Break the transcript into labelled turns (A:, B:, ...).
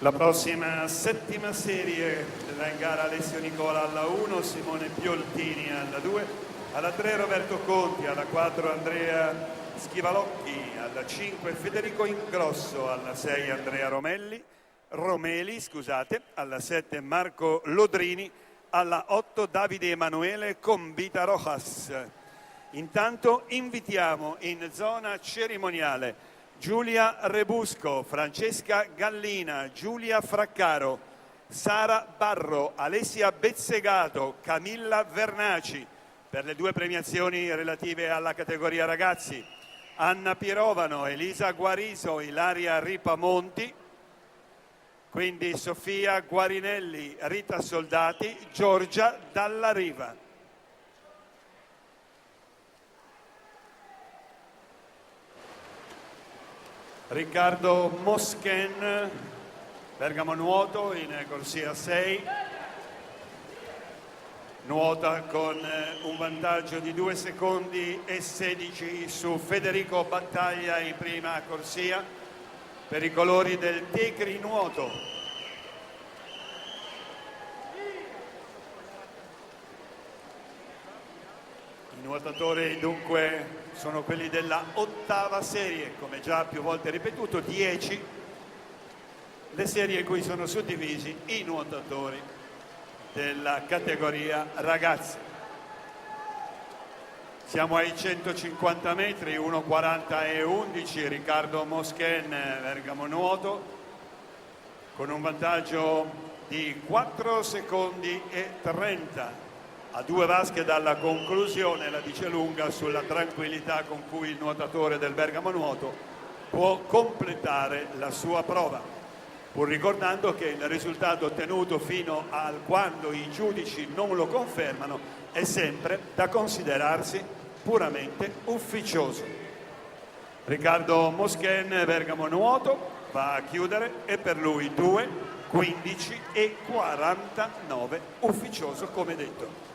A: La prossima settima serie della in gara Alessio Nicola alla 1, Simone Pioltini alla 2, alla 3 Roberto Conti, alla 4 Andrea Schivalocchi, alla 5 Federico Ingrosso, alla 6 Andrea Romeli, alla 7 Marco Lodrini, alla 8 Davide Emanuele Combita Rojas. Intanto invitiamo in zona cerimoniale Giulia Rebusco, Francesca Gallina, Giulia Fraccaro, Sara Barro, Alessia Bezzegato, Camilla Vernaci per le 2 premiazioni relative alla categoria ragazzi, Anna Pirovano, Elisa Guariso, Ilaria Ripamonti, quindi Sofia Guarinelli, Rita Soldati, Giorgia Dalla Riva. Riccardo Moschen, Bergamo Nuoto in corsia 6, nuota con un vantaggio di 2 secondi e 16 su Federico Battaglia in prima corsia per i colori del Tecri Nuoto. I nuotatori dunque sono quelli della 8ª serie, come già più volte ripetuto, 10 le serie in cui sono suddivisi i nuotatori della categoria ragazzi. Siamo ai 150 metri, 1,40 e 11, Riccardo Moschen, Bergamo Nuoto, con un vantaggio di 4 secondi e 30. A 2 vasche dalla conclusione, la dice lunga sulla tranquillità con cui il nuotatore del Bergamo Nuoto può completare la sua prova, pur ricordando che il risultato ottenuto fino a quando i giudici non lo confermano è sempre da considerarsi puramente ufficioso. Riccardo Moschen, Bergamo Nuoto, va a chiudere e per lui 2, 15 e 49 ufficioso come detto.